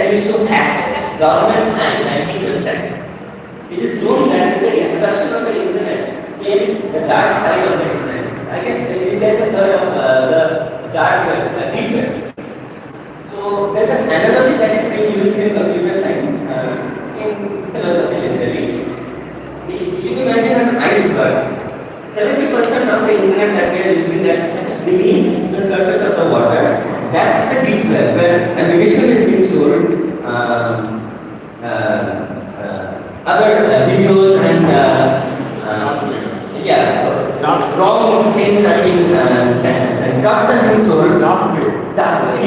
that used to hack government and banking websites. It is known that with the introduction of the internet came the dark side of the internet. I guess you guys have heard of the dark web, the deep web. So there's an analogy that is being used in computer science, in philosophy literally. If you imagine an iceberg, 70% of the internet that we are using that's beneath the surface of the water, that's the deep web where navigation is being stored. Other videos and wrong things are being sent and drugs are being sold. That's the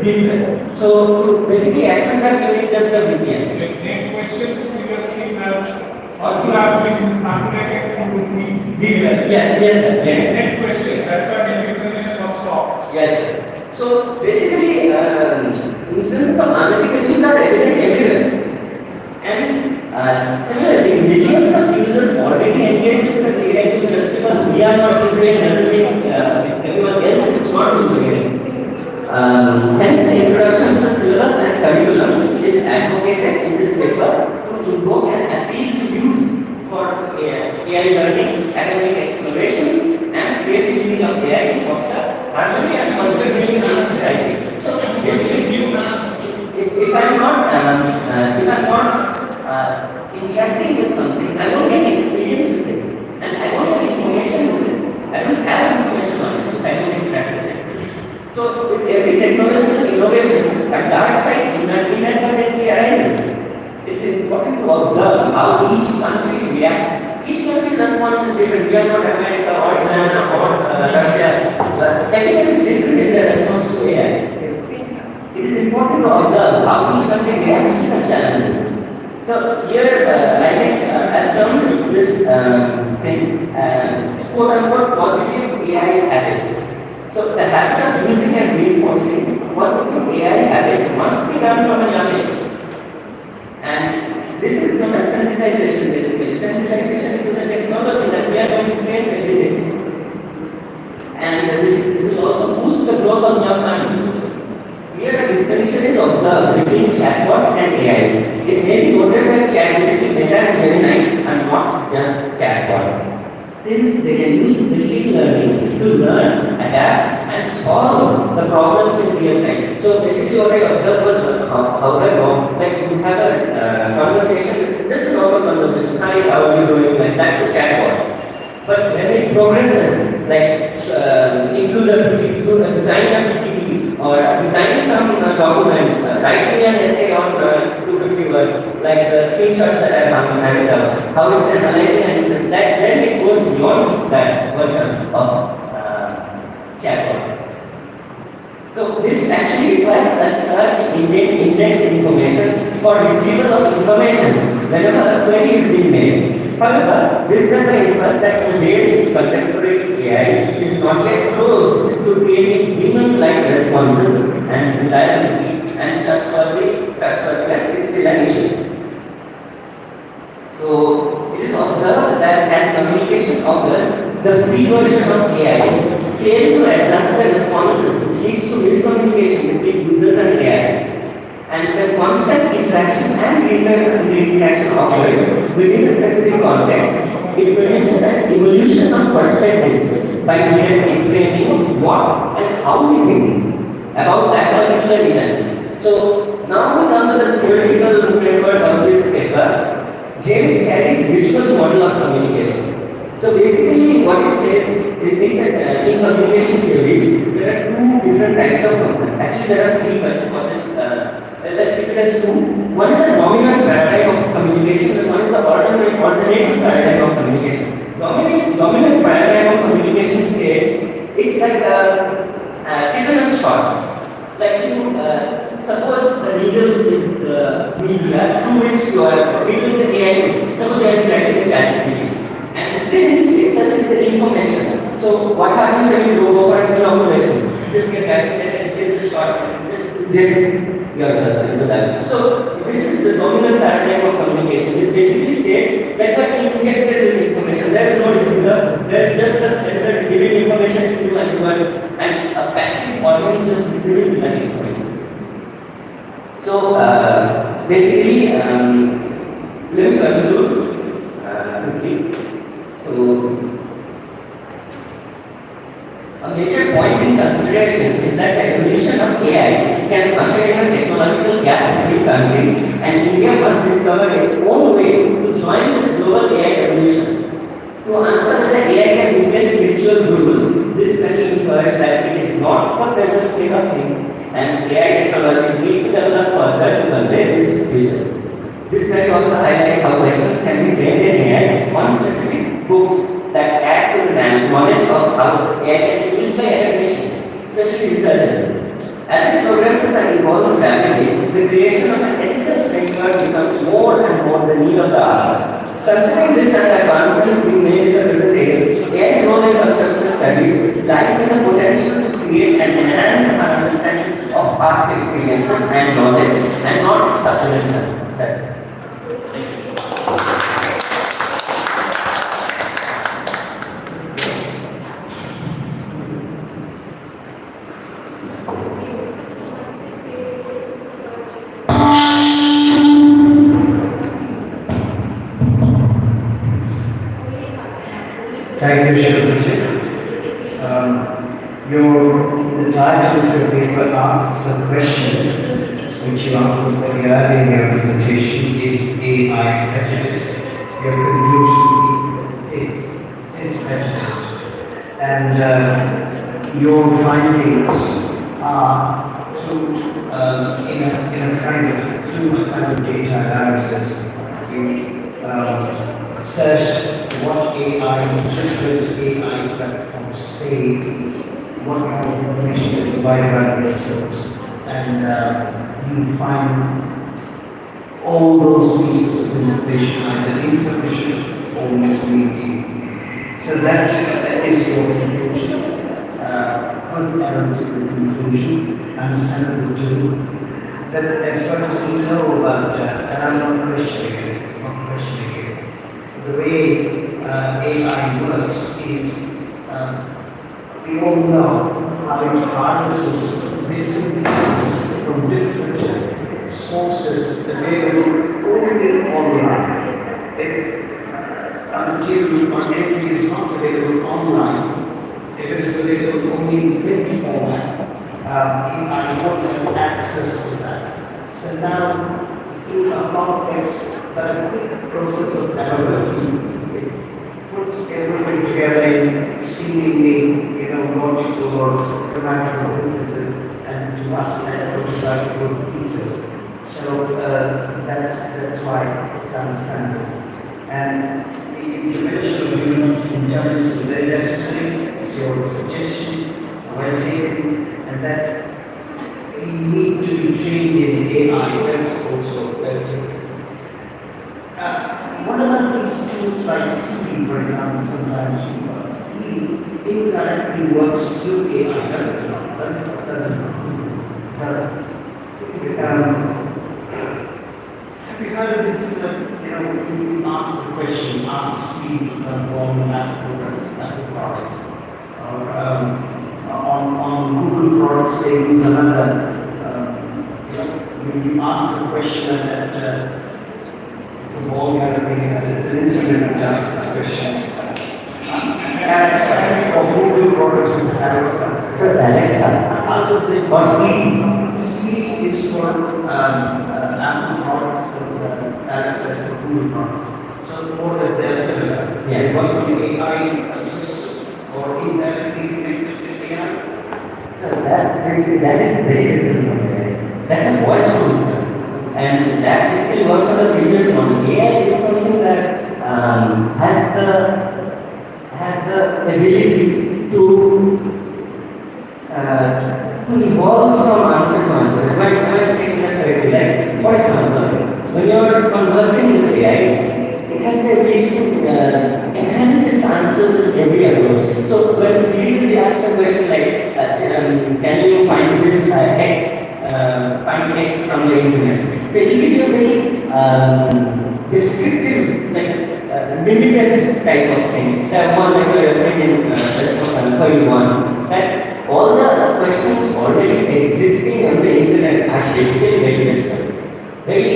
deep web. So basically access that you need just a VPN. Make questions previously have also have been circulated through deep web. Yes, sir. Yes. Make questions. That's why the information was stopped. Yes, sir. So basically, instances of analytical use are evident everywhere. And similarly, millions of users already engage with such AI use just because we are not using it doesn't mean everyone else is not using it. Hence, the introduction to the syllabus and curriculum is advocated in this paper to invoke and appeal to use for AI learning, academic explorations, and creativity of AI is foster harmony and positivity in our society. So basically, if I'm not interacting with something, I don't get experience with it, and I don't have information with it. I don't have information on it if I don't interact with it. So with every technological innovation, a dark side inadvertently arises. It's important to observe how each country reacts. Each country's response is different. We are not America or China or Russia. Everyone is different in their response to AI. It is important to observe how each country reacts to such challenges. So here, I think I've termed this thing quote-unquote positive AI habits. So the habit of using and reinforcing positive AI habits must be done from a young age. And this is known as sensitization basically. Sensitization is a technology that we are going to face every day. And this will also boost the growth of young minds. Here a distinction is observed between chatbot and AI. It may be noted that ChatGPT, Meta and Gemini are not just chatbots, since they can use machine learning to learn, adapt and solve the problems in real time. So basically what I observed was however, like you have a conversation, just a normal conversation, hi, how are you doing? Like that's a chatbot. But when it progresses, like include a design a PPT or design some document, write me an essay on 250 words, like the screenshots that I have handed how it's analyzing, and that then it goes beyond that version of chatbot. So this actually requires a search index information for retrieval of information whenever a query is being made. However, this data infers that today's contemporary AI is not yet close to creating human-like responses, and reliability and trustworthiness is still an issue. So it is observed that as communication occurs, the free version of AI fail to adjust the responses, which leads to miscommunication between users and AI. And the constant interaction and interaction occurs within a specific context. It produces an evolution of perspectives by reframing what and how we think about that particular event. So now we come to the theoretical framework of this paper. James Carey's visual model of communication. So basically what it says, in communication theories, there are two different types of communication. Actually there are three, but for this, let's keep it as two. One is the dominant paradigm of communication and one is the alternative paradigm of communication. Dominant paradigm of communication states, it's like a tetanus shot. Like you, suppose the needle is the media through which you are, needle is the AI. Suppose you are interacting with ChatGPT. And the syringe itself is the information. So what happens when you go for an inoculation? You just get vaccinated, it gets a shot, it just injects yourself into that. So this is the dominant paradigm of communication. It basically states that you are injected with information. There is no receiver. There is just the sender giving information to you and a passive audience just receiving that information. So basically, let me conclude quickly. So a major point in consideration is that the evolution of AI can usher in a technological gap between countries, and India must discover its own way to join this global AI evolution. To answer whether AI can replace spiritual gurus, this study infers that it is not the present state of things, and AI technologies need to develop further to convey this future. This study also highlights how questions can be framed in AI on specific books that add to the knowledge of how AI can be used by academicians, especially researchers. As it progresses and evolves rapidly, the creation of an ethical framework becomes more and more the need of the hour. Considering this and the advancements being made in the present age, AI's role in consciousness studies lies in the potential to create and enhance our understanding of past experiences and knowledge, and not supplement them. That's it. Thank you, Shubhajit. The title of your paper asks a question which you answered very early in your presentation: is AI prejudice? Your conclusion is prejudice. And your findings are in a kind of data analysis. You search what AI, different AI platforms say, what kind of information they provide about themselves, and you find all those pieces of information either insufficient or misleading. So that is your conclusion. Unarguable conclusion, understandable too. That as far as we know about that, and I'm not questioning it, the way AI works is we all know how it harnesses bits and pieces from different sources available only online. If a material or anything is not available online, if it is available only in print format, AI won't have access to that. So now, through a complex but a quick process of algorithm, it puts everything together in seemingly, logical or grammatical sentences, and to us that looks like good pieces. So that's why it's understandable. And the intervention of human intelligence is very necessary. It's your suggestion, well taken, and that we need to be trained in AI. That's also well taken. What about these tools like Siri, for example? Sometimes Siri indirectly works through AI, doesn't it? Have you heard of this? You ask the question, ask Siri to perform Apple product, or on Google products they use another. You ask the question and it's a ball gallery, it's an instrument that asks questions. Alexa, or Google products is Alexa. So Alexa, Or Siri is for Apple products, and Alexa is for Google products. So more or less they are similar. Yeah. One will be AI system or indirectly connected to AI. so that is very different from AI. That's a voice tool, sir. And that basically works on the previous model. AI is something that has the ability to evolve from answer to answer. When I'm stating that correctly, like for example, when you're conversing with AI, it has the ability to enhance its answers with every approach. So when Siri will be asked a question like, can you find this find X from the internet? So it will give you a very descriptive, limited type of thing. One like a friend in System 1, that all the questions already existing on the internet are basically very Western. Very,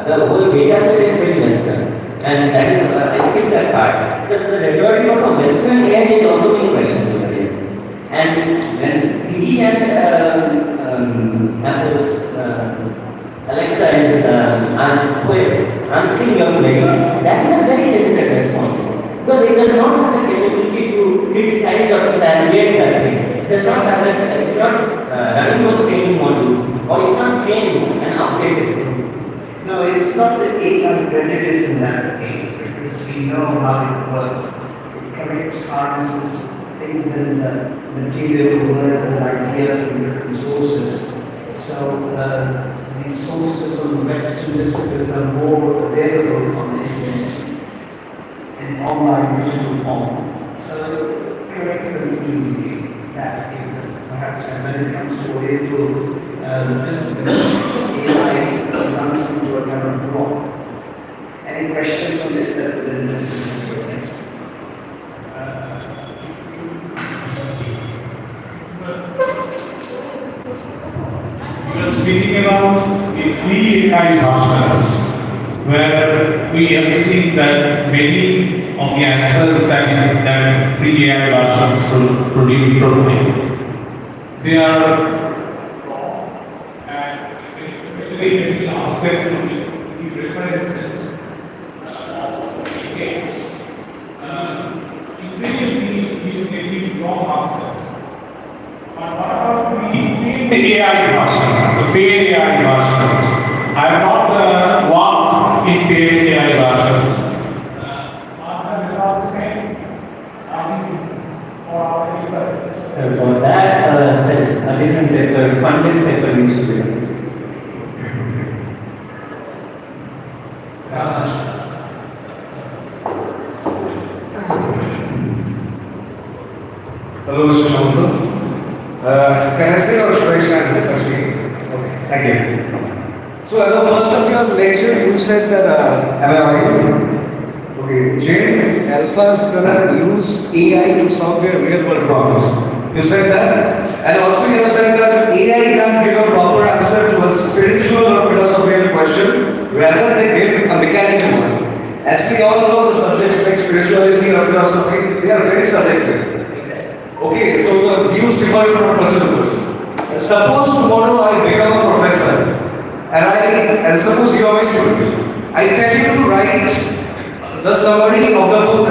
the whole data set is very Western. And that is, I skip that part. So the majority of a Western AI is also being questioned over here. And when Siri and Apple's Alexa is answering your query, that is a very limited response. Because it does not have the capability to criticize or evaluate that thing. It does not have that, it's not running those training modules, or it's not trained and updated. No, it's not that AI credit in that case, because we know how it works. It connects, harnesses things in the material world and ideas from different sources. So these sources of the Western disciplines are more available on the internet in online digital form. So correct them easily. That is perhaps, and when it comes to Oriental disciplines, AI runs into a kind of block. Any questions on this that was in this? We are speaking about the free AI versions, where we have seen that many of the answers that free AI versions will provide, they are wrong, and especially when we ask them to give references of against, invariably we give wrong answers. But what about the AI versions, the paid AI versions? I have not worked in paid AI versions. Are the results same? Are they different? Or are they different? So for that, says a different paper, funded paper needs to be done. Hello, Mr. Chandra. Can I say or should I stand? Okay, thank you. So at the first of your lecture, you said that, am I audible? Okay, Jane Alpha is gonna use AI to solve their real world problems. You said that? And also you have said that AI can't give a proper answer to a spiritual or philosophical question, rather they give a mechanical one. As we all know, the subjects like spirituality or philosophy, they are very subjective. Okay, so the views differ from person to person. Suppose tomorrow I become a professor, and suppose you are my student. I tell you to write the summary of the book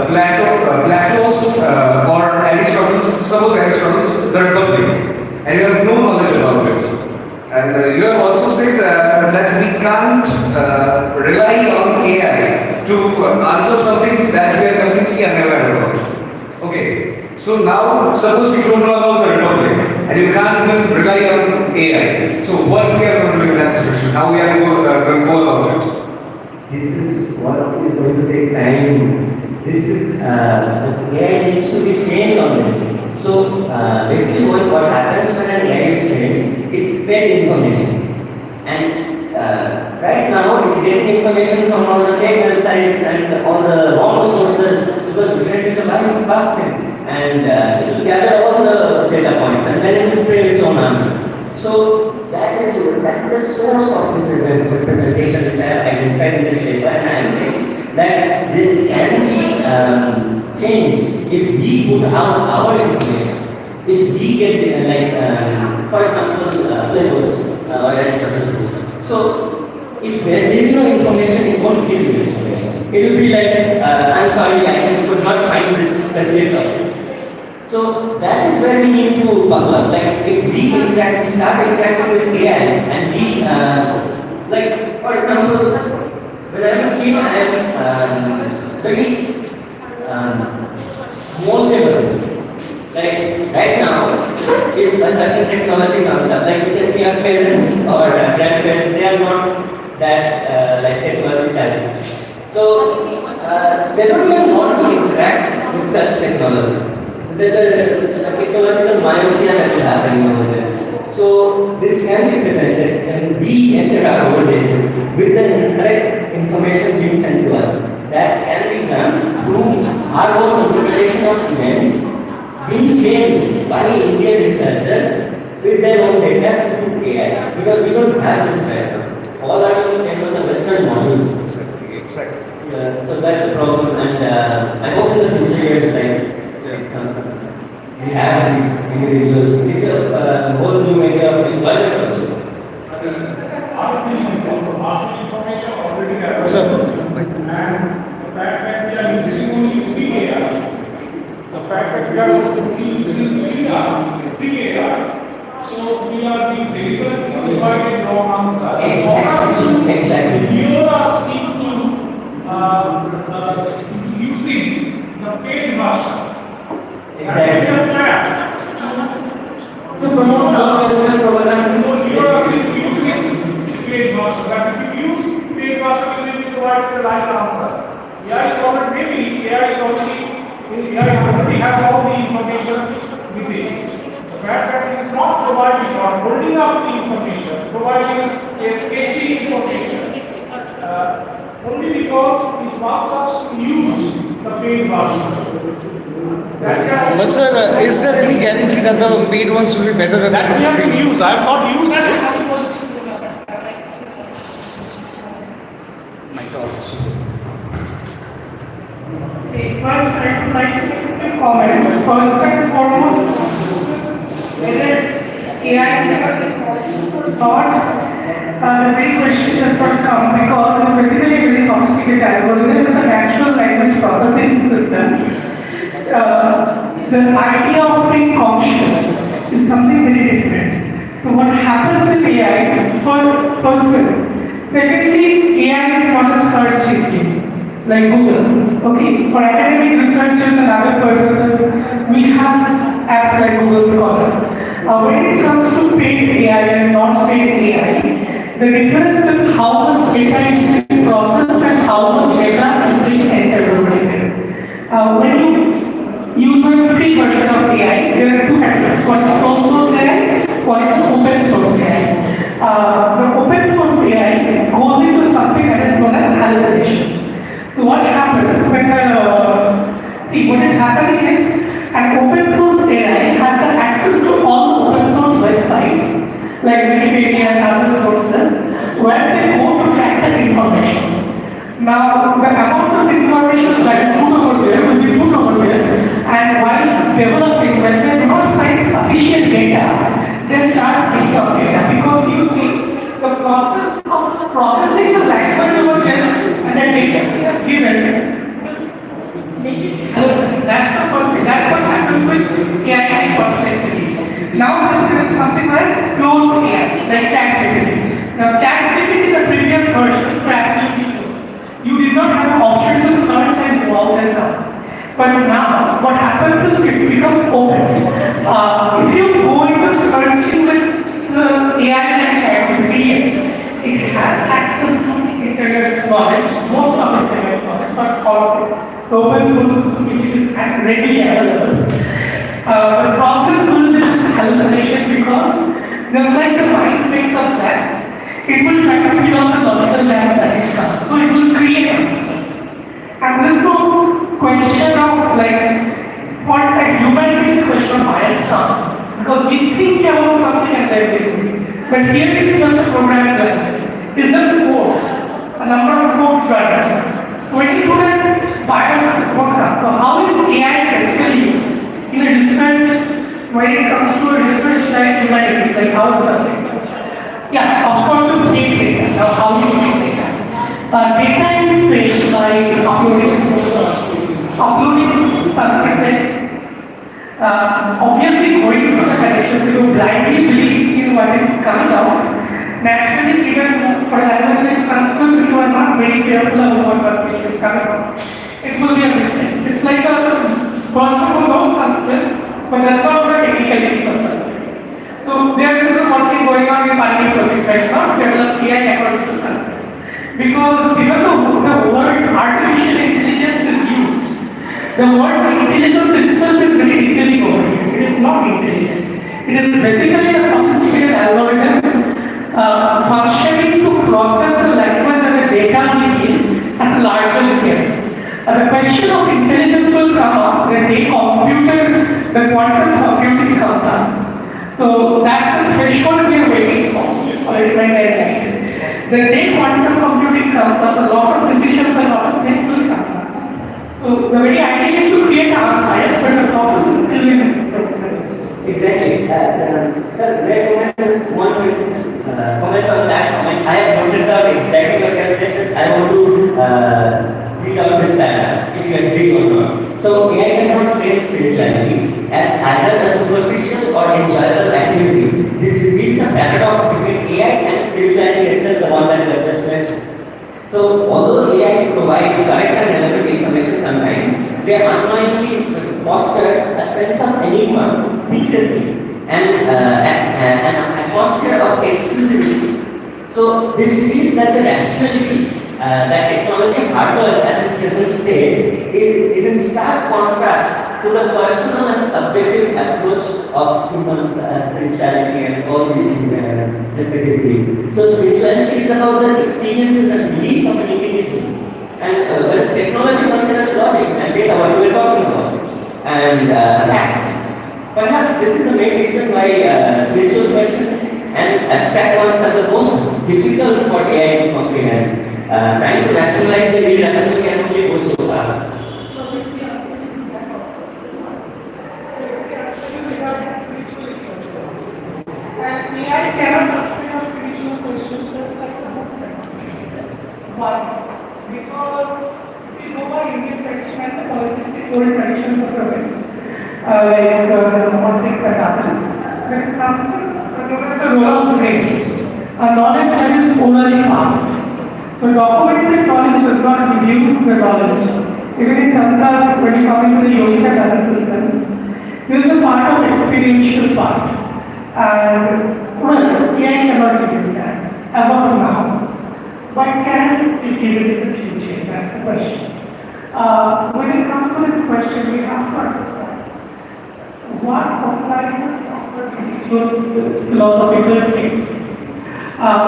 Plato's or Aristotle's, suppose Aristotle's The Republic, and you have no knowledge about it. And you have also said that we can't rely on AI to answer something that we are completely unaware about. Okay. So now, suppose you don't know about the Republic and you can't even rely on AI. So what we are going to do in that situation? How we are going to go about it? This is what is going to take time. This is, AI needs to be trained on this. So basically what happens when an AI is trained, it's fed information. And right now it's getting information from all the fake websites and all the wrong sources, because internet is a vast thing. And it will gather all the data points and then it will frame its own answer. So that is the source of this representation which I have identified in this paper, and I am saying that this can be changed if we put out our information. If we get for example, Plato's or Aristotle's. So if there is no information, it won't give you information. It will be like, I'm sorry, I could not find this specific topic. So that is where we need to buckle up. Like if we start interacting with AI, and we, like for example, when I'm a kid, I am very moldable. Like right now, if a certain technology comes up, like you can see our parents or grandparents, they are not that like technology savvy. So they don't even want to interact with such technology. There's a technological myopia that is happening over there. So this can be prevented when we enter our old ages with the incorrect information being sent to us. That can be done through our own interpretation of events being changed by Indian researchers with their own data through AI because we don't have this right now. All our was the Western models. Exactly, exactly. Yeah, so that's a problem, and I hope in the future years, like, we have these individuals. It's a whole new area of employment also. Information already available. Sir. And the fact that we are using only free AI, the fact that we are only using free AI, so we are being delivered provided wrong answer. Exactly. You are asking to using the paid version. Exactly. And we are trapped To promote our system program. you are asking to using paid version. But if you use paid version, you will provide the right answer. AI is already, maybe AI already has all the information within. The fact that it is not providing or holding up the information, providing a sketchy information, only because it wants us to use the paid version. But sir, is there any guarantee that the paid ones will be better than That we have to use. I have not used it. Okay, first I would like to make a comment. First and foremost, whether AI is or not, the big question is for some because it's basically a very sophisticated algorithm. It's a natural language processing system. The idea of being conscious is something very different. So what happens in AI, first this. Secondly, AI is not a search engine like Google. Okay, for academic researchers and other purposes, we have apps like Google Scholar. When it comes to paid AI and non-paid AI, the difference is how much data is being processed and how much data is being entered. When you use a free version of AI, there are two categories. One is closed source AI, one is open source AI. The open source AI goes into something that is known as hallucination. So what happens when what is happening is an open source AI has the access to all open source websites like Wikipedia and other sources where they go to track the information. Now, the amount of information that is put over there will be put over there, and while developing, when they do not find sufficient data, they start mixing up data because you see the process of processing the language over there and the data given. That's the first thing. That's what happens with AI complexity. Now there is something as closed AI, like ChatGPT. Now ChatGPT, the previous versions were absolutely closed. You did not have an option to search and evolve and now. But now what happens is it becomes open. If you go into searching with the AI like ChatGPT, yes, it has access to its knowledge, most of its knowledge, but all the open source system is readily available. The problem will be this hallucination because just like the mind makes up plans, it will try to fill out the logical plans that it comes. So it will create answers. And there's no question of like what a human being question of bias comes. Because we think about something and then we do. But here it's just a programming language. It's just codes. A number of codes running. So when you do that bias what comes? So how is AI basically used in a research when it comes to a research like humanities, like how subjects? Yeah, of course you create data. Now how do you create data? Data is created by uploading Sanskrit texts. Obviously going through the connections, you blindly believe in what is coming out. Naturally, even for language like Sanskrit, you are not very careful about what translation is coming out. It will be a mistake. It's like a person who knows Sanskrit, but does not know the technical needs of Sanskrit. So there is a working going on in Pioneer project right now to develop AI according to Sanskrit. Because even though the word artificial intelligence is used, the word intelligence itself is very easily over here. It is not intelligent. It is basically a sophisticated algorithm functioning to process the language and the data we need at a larger scale. The question of intelligence will come up when a computer the quantum computing comes up. So that's the threshold we are waiting for. The day quantum computing comes up, a lot of decisions and a lot of things will come up. So the very idea is to create outliers, but the process is still in progress. Exactly. Sir, may I comment just one comment on that comment? I have noted out exactly what you have said. Just I want to read out this paragraph, if you agree or not. So, AI does not frame spirituality as either a superficial or enjoyable activity. This reveals a paradox between AI and spirituality itself, the one that we have just mentioned. So, although AIs provide correct and relevant information sometimes, they unknowingly foster a sense of enigma, secrecy, and an atmosphere of exclusivity. So, this means that the rationality that technology harbors at its present state is in stark contrast to the personal and subjective approach of humans' spirituality and all these respective fields. So, spirituality is about the experiences as release of an individual. And whereas technology considers logic and data, what we were talking about, and facts. Perhaps this is the main reason why spiritual questions and abstract ones are the most difficult for AI to comprehend. Trying to rationalize the irrational can only go so far. And AI cannot answer spiritual questions just like the book. Why? Because we know by Indian tradition and the polytheistic old traditions of the West, like the monarchies and others, there is something known as the role of grace, a knowledge that is orally passed. So documented knowledge does not give you the knowledge. Even in Tantas, when you come into the yogic and other systems, there is a part of experiential part. And well, AI cannot give you that as of now. But can it give it in the future? That's the question. When it comes to this question, we have to understand what comprises of the religious philosophical texts.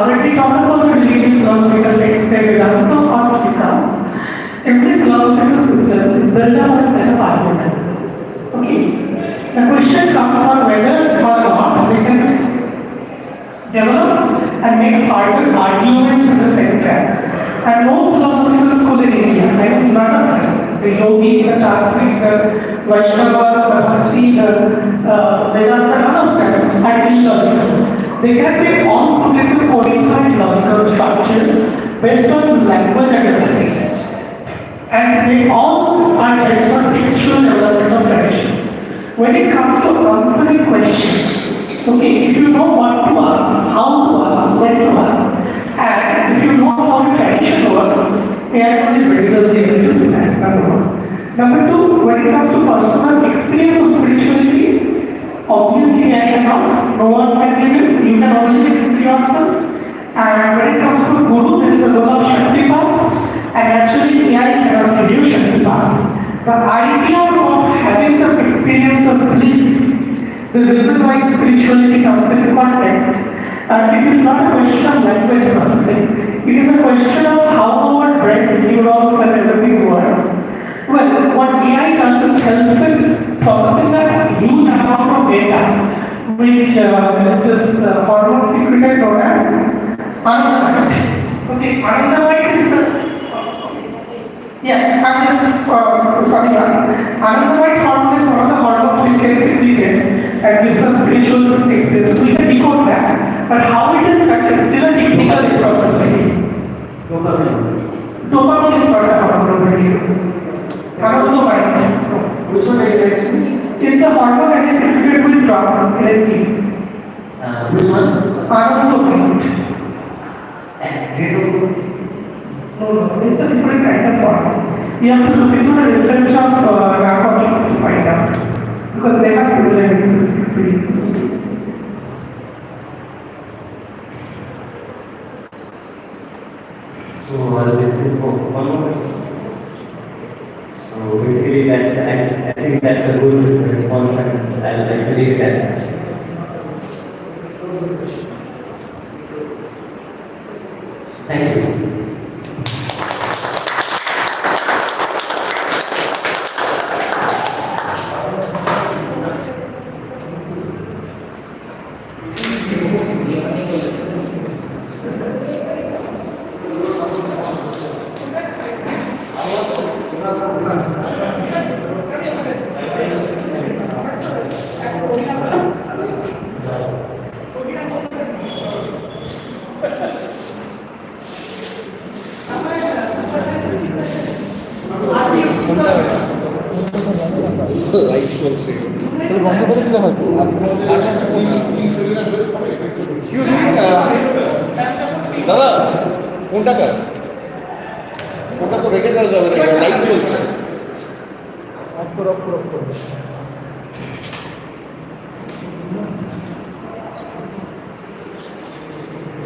When we talk about the religious philosophical texts, say Vedanta or Gita, every philosophical system is built on a set of arguments. Okay. The question comes on whether or not we can develop and make harder arguments in the center. And no philosophical school in India, like none of them, the Yogi, the Tattvic, the Vaishnavas, the Bhakti, the Vedanta, none of them are illogical. They can be all together codified logical structures based on language and everything. And they all are based on textual development of traditions. When it comes to answering questions, okay, if you know what to ask, how to ask, when to ask, and if you know how the tradition works, they are only very well able to do that, number one. Number two, when it comes to personal experience of spirituality, obviously I cannot, no one can give it, you can only give it to yourself. And when it comes to Guru, there is a role of Shakti path, and actually AI cannot give you Shakti path. The idea of having the experience of bliss, the reason why spirituality comes into context, it is not a question of language processing. It is a question of how our brains, neurons, and everything works. Well, what AI does is helps in processing that huge amount of data, which is this hormone secreted known as anandamide. Okay, anandamide is the I'm just sorry. Anandamide hormone is one of the hormones which gets secreted and gives us spiritual experience. We can decode that, but how it is that is still a technical process. Dopamine is not a hormone. Anandamide. Which one are you mentioning? It's a hormone that is secreted with drugs, LSDs. Which one? Anandamide. No, it's a different kind of hormone. You have to look into the research of narcotics to find out, because they have similar experiences. So, basically, one more. So, basically, I think that's a good response, and I'll release that. Thank you. Live চলছে বন্ধ করে দিলে হয়তো excuse me দাদা ফোনটা কার ফোনটা তো রেখে যাওয়া যাবে না লাইভ চলছে অফ করো